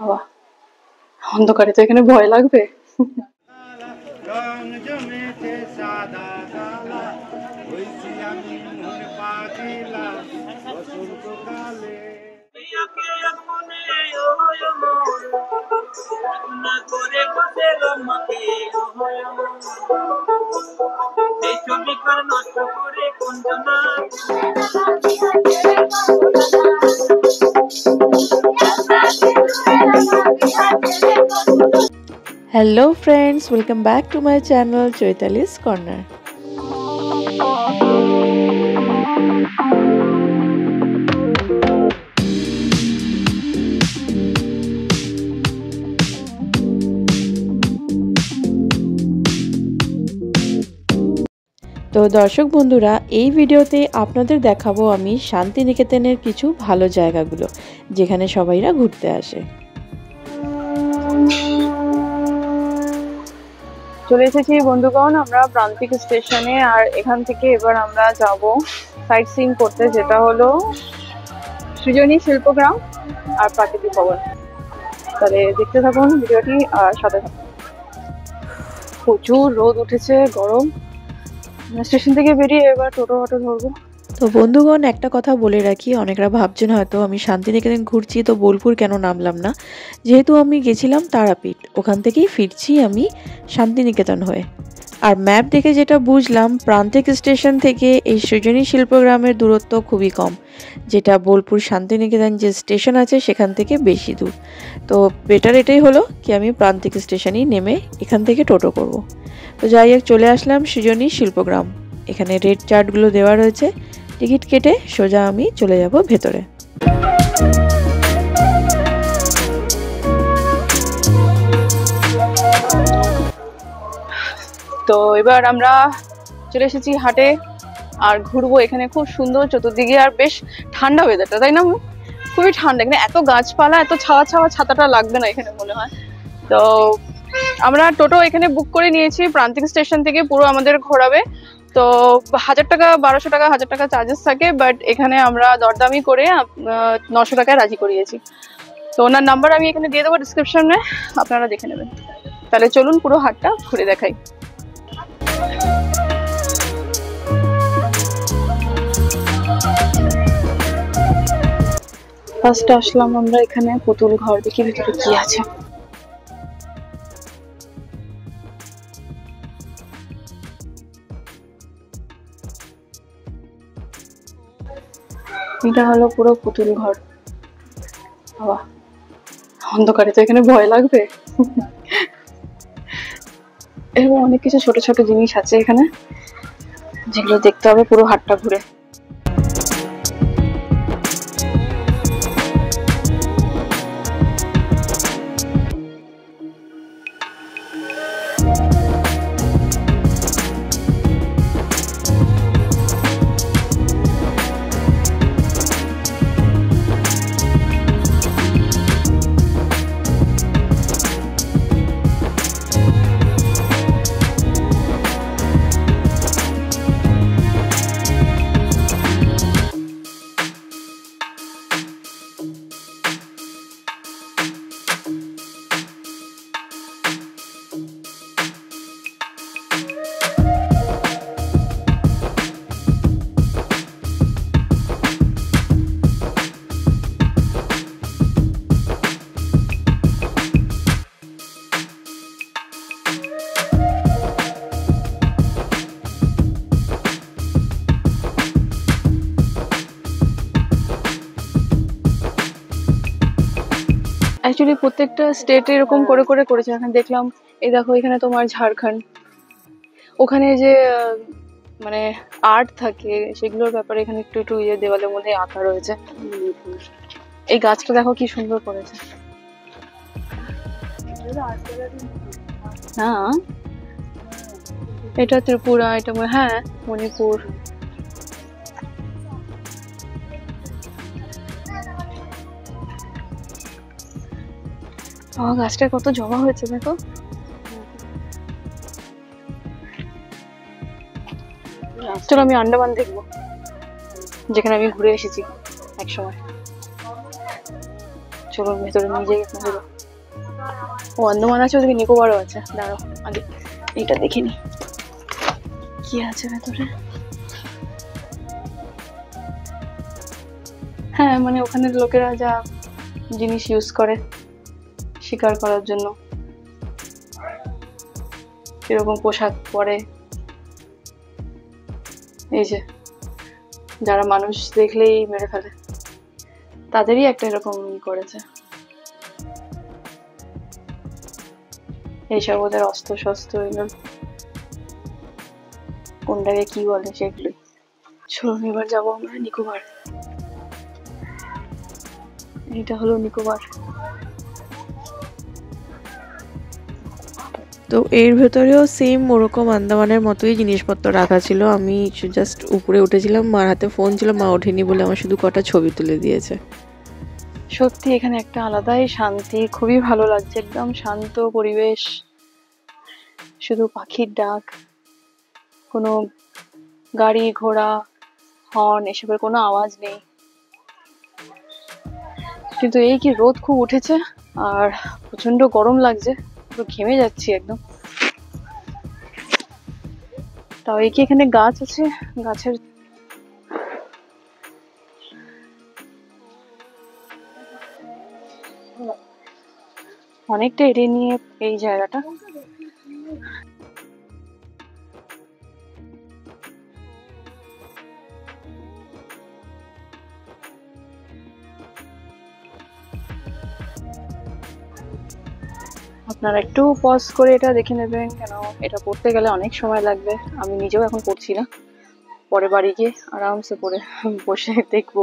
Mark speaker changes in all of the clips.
Speaker 1: বাবা, অন্ধকারে তো এখানে ভয় লাগবে।
Speaker 2: Hello friends, welcome back to my channel Choitali's Corner. তো দর্শক বন্ধুরা, এই ভিডিওতে আপনাদের দেখাবো আমি শান্তিনিকেতনের কিছু ভালো জায়গাগুলো যেখানে সবাইরা ঘুরতে আসে।
Speaker 1: চলে এসেছি বন্ধুগণ আমরা প্রান্তিক স্টেশনে, আর এখান থেকে এবার আমরা যাব সাইট সিইং করতে, যেটা হলো সৃজনী শিল্পগ্রাম আর প্রাকৃতিক ভবন। তাহলে দেখতে থাকুন ভিডিওটি আর সাথে থাকুন। প্রচুর রোদ উঠেছে, গরম। স্টেশন থেকে বেরিয়ে এবার টোটো অটো ধরবো।
Speaker 2: তো বন্ধুগণ, একটা কথা বলে রাখি, অনেকরা ভাবছেন হয়তো আমি শান্তিনিকেতন ঘুরছি তো বোলপুর কেন নামলাম না। যেহেতু আমি গেছিলাম তারাপীঠ, ওখান থেকেই ফিরছি আমি শান্তিনিকেতন হয়ে। আর ম্যাপ দেখে যেটা বুঝলাম, প্রান্তিক স্টেশন থেকে এই সৃজনী শিল্পগ্রামের দূরত্ব খুবই কম, যেটা বোলপুর শান্তিনিকেতন যে স্টেশন আছে সেখান থেকে বেশি দূর। তো বেটার এটাই হলো কি আমি প্রান্তিক স্টেশনেই নেমে এখান থেকে টোটো করব। তো যাই হোক, চলে আসলাম সৃজনী শিল্পগ্রাম। এখানে রেড চার্টগুলো দেওয়া রয়েছে, টিকিট কেটে সোজা আমি চলে যাব ভেতরে।
Speaker 1: তো এবার আমরা চলে এসেছি হাটে আর ঘুরবো। এখানে খুব সুন্দর চতুর্দিকে, আর বেশ ঠান্ডা ওয়েদারটা, তাই না? খুবই ঠান্ডা এখানে, এত গাছপালা, এত ছাওয়া ছাওয়া, ছাতাটা লাগবে না এখানে মনে হয়। তো আমরা টোটো এখানে বুক করে নিয়েছি প্রান্তিক স্টেশন থেকে, পুরো আমাদের ঘোরাবে। তো 1000 টাকা, 1200 টাকা, 1000 টাকা চার্জেস থাকে, বাট এখানে আমরা দরদামি করে 900 টাকায় রাজি করিয়েছি। তো ওনার নাম্বার আমি এখানে দিয়ে দেবো ডিসক্রিপশনে, আপনারা দেখে নেবেন। তাহলে চলুন পুরো হাটটা ঘুরে দেখাই। ফার্স্টে আসলাম আমরা এখানে পুতুল ঘর, দেখি ভিতরে কি আছে। এটা হলো পুরো পুতুল ঘর। বাবা, অন্ধকারে তো এখানে ভয় লাগবে। এরকম অনেক কিছু ছোট ছোট জিনিস আছে এখানে, যেগুলো দেখতে হবে পুরো হাটটা ঘুরে। অ্যাকচুয়ালি প্রত্যেকটা স্টেটে এরকম করে করে করেছে। এখানে দেখলাম, এই দেখো এখানে তোমার ঝাড়খণ্ড, ওখানে যে মানে আর্ট থাকে সেগুলোর ব্যাপারে এখানে একটু একটু ইয়ে দেওয়ালের মধ্যে আঁকা রয়েছে। এই গাছটা দেখো কি সুন্দর করেছে। হ্যাঁ, এটা ত্রিপুরা, এটা হ্যাঁ মণিপুর। গাছটা কত জমা হয়েছে দেখো। চলো আমি আন্দামান দেখবো, যেখানে আমি ঘুরে এসেছি এক সময়। চলো ভেতরে নিয়ে যাই আপনাদের। ও আন্দামান আছে, ওদিকে নিকোবরও আছে। দাঁড়াও আগে এইটা দেখিনি কি আছে ভেতরে। হ্যাঁ মানে ওখানে লোকেরা যা জিনিস ইউজ করে শিকার করার জন্য, কিরকম পোশাক পরে, এই যে যারা মানুষ দেখলেই মেরে ফেলে তাদেরই একটা এরকম করেছে। এইসব ওদের অস্ত্র শস্ত্র, এগুলো কোনটাকে কি বলে সেগুলোই। চলুন এবার যাবো আমরা নিকোবর। এটা হলো নিকোবর।
Speaker 2: তো এর ভেতরেও সেম ওরকম আন্দামানের মতোই জিনিসপত্র রাখা ছিল। আমি জাস্ট উপরে উঠেছিলাম, মার হাতে ফোন ছিল, মা ওঠেনি বলে আমার শুধু কটা ছবি তুলে দিয়েছে।
Speaker 1: সত্যি এখানে একটা আলাদাই শান্তি, খুবই ভালো লাগছে, একদম শান্ত পরিবেশ, শুধু পাখির ডাক, কোনো গাড়ি ঘোড়া হর্ন এসবের কোনো আওয়াজ নেই। কিন্তু এই কি রোদ খুব উঠেছে আর প্রচন্ড গরম লাগছে, পুরো ঘেমে যাচ্ছি একদম। তাও এই কি এখানে গাছ আছে, গাছের অনেকটা এরিয়া নিয়ে এই জায়গাটা। আপনারা একটু পজ করে এটা দেখে নেবেন, কেন এটা পড়তে গেলে অনেক সময় লাগবে। আমি নিজেও এখন পড়ছি না, পরে বাড়ি গিয়ে আরামসে পড়ে বসে দেখবো।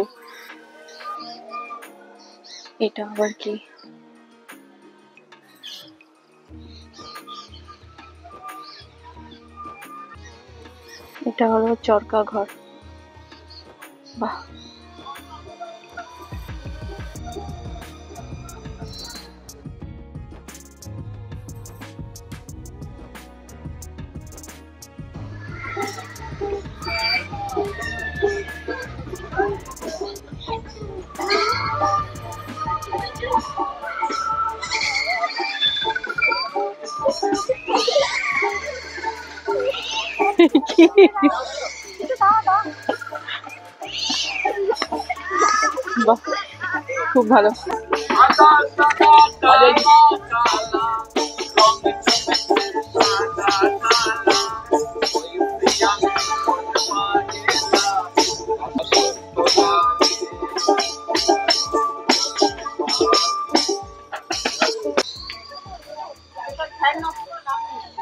Speaker 1: এটা আবার কি? এটা হলো চরকা ঘর। বাহ, বাহ, খুব ভালো।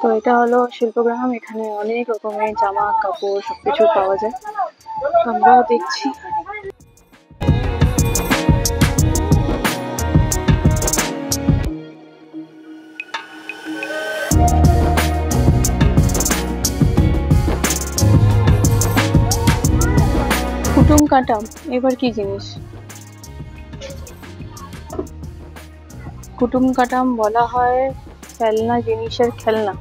Speaker 1: তো এটা হলো শিল্পগ্রাম, এখানে অনেক রকমের জামা কাপড় সবকিছু পাওয়া যায়, আমরাও দেখছি। কুটুম কাটাম এবার কি জিনিস? কুটুম কাটাম বলা হয় ফেলনা জিনিসের খেলনা।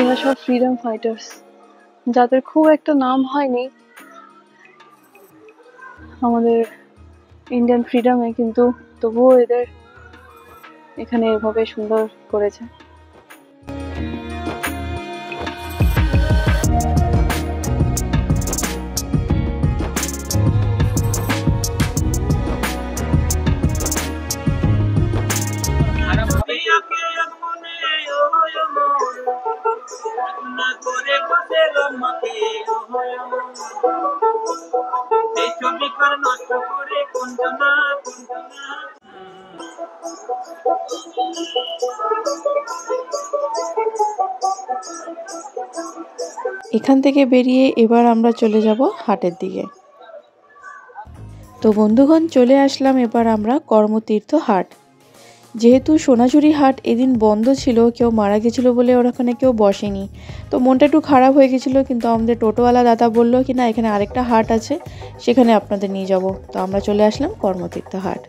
Speaker 1: এরা সব ফ্রিডম ফাইটার্স, যাদের খুব একটা নাম হয়নি আমাদের ইন্ডিয়ান ফ্রিডমে, কিন্তু তবুও এদের এখানে এভাবে সুন্দর করেছে।
Speaker 2: এখান থেকে বেরিয়ে এবার আমরা চলে যাব হাটের দিকে। তো বন্ধুগণ, চলে আসলাম এবার আমরা কর্মতীর্থ হাট। যেহেতু সোনাঝুরি হাট এদিন বন্ধ ছিল, কেউ মারা গেছিল বলে ওখানে কেউ বসেনি, তো মনটা একটু খারাপ হয়ে গেছিলো। কিন্তু আমাদের টোটোওয়ালা দাদা বললো কি না, এখানে আরেকটা হাট আছে, সেখানে আপনাদের নিয়ে যাব। তো আমরা চলে আসলাম কর্মতীর্থ হাট।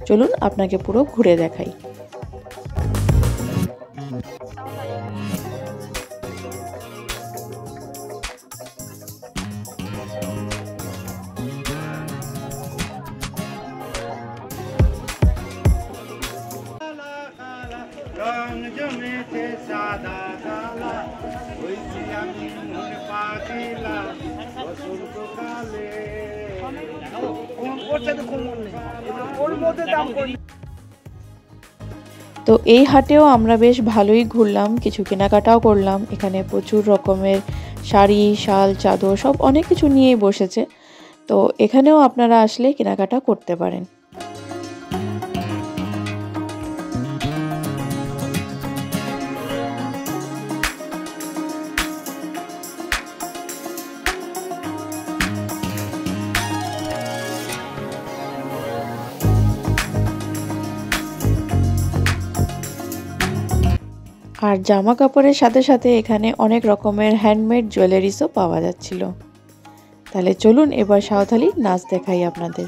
Speaker 2: চলুন আপনাকে পুরো ঘুরে দেখাই।
Speaker 3: রং জমেছে সাদা কালা, হইছি আমি মন পাগিলা বসন্তকালে।
Speaker 2: তো এই হাটেও আমরা বেশ ভালোই ঘুরলাম, কিছু কেনাকাটাও করলাম। এখানে প্রচুর রকমের শাড়ি, শাল, চাদর সব অনেক কিছু নিয়েই বসেছে। তো এখানেও আপনারা আসলে কেনাকাটা করতে পারেন। আর জামা কাপড়ের সাথে সাথে এখানে অনেক রকমের হ্যান্ডমেড জুয়েলারিসও পাওয়া যাচ্ছিল। তাহলে চলুন এবার সাঁওতালি নাচ দেখাই আপনাদের।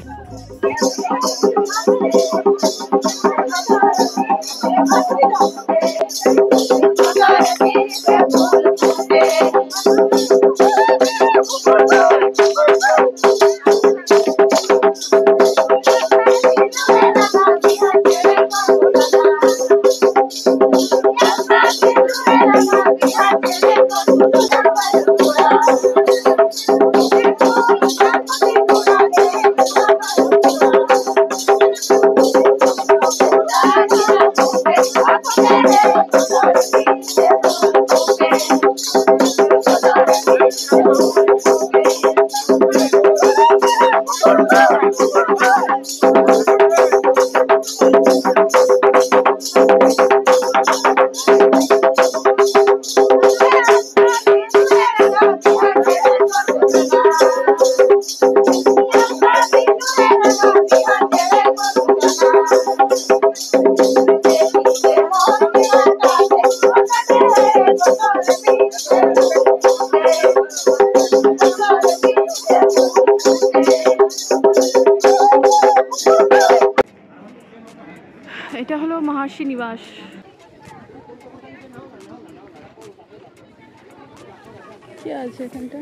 Speaker 1: এটা হলো মহর্ষি নিবাস। কি আছে এখানটা?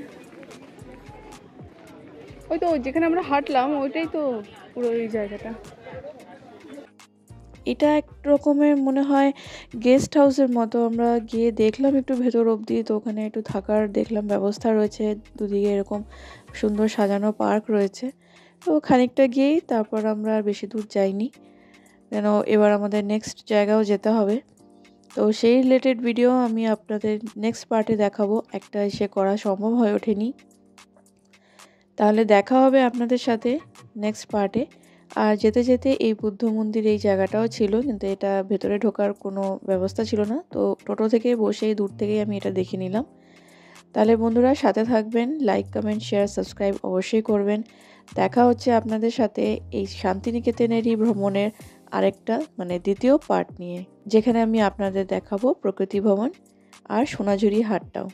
Speaker 1: ওই তো যেখানে আমরা হাঁটলাম ওইটাই তো পুরো এই জায়গাটা।
Speaker 2: এটা এক রকমের মনে হয় গেস্ট হাউসের মতো। আমরা গিয়ে দেখলাম একটু ভেতর অবধি, তো ওখানে একটু থাকার দেখলাম ব্যবস্থা রয়েছে, দুদিকে এরকম সুন্দর সাজানো পার্ক রয়েছে। তো খানিকটা গিয়েই তারপর আমরা আর বেশি দূর যাইনি, কেন এবার আমাদের নেক্সট জায়গাও যেতে হবে। তো সেই রিলেটেড ভিডিও আমি আপনাদের নেক্সট পার্টে দেখাবো, একটা এসে করা সম্ভব হয়ে ওঠেনি। তাহলে দেখা হবে আপনাদের সাথে নেক্সট পার্টে। আর যেতে যেতে এই বুদ্ধ মন্দির এই জায়গাটাও ছিল, কিন্তু এটা ভেতরে ঢোকার কোনো ব্যবস্থা ছিল না, তো টোটো থেকে বসেই দূর থেকেই আমি এটা দেখে নিলাম। তাহলে বন্ধুরা সাথে থাকবেন, লাইক, কমেন্ট, শেয়ার, সাবস্ক্রাইব অবশ্যই করবেন। দেখা হচ্ছে আপনাদের সাথে এই শান্তিনিকেতনেরই ভ্রমণের আরেকটা দ্বিতীয় পার্ট নিয়ে, যেখানে আমি আপনাদের দেখাবো প্রকৃতি ভবন আর সোনাঝুরি হাটটাও।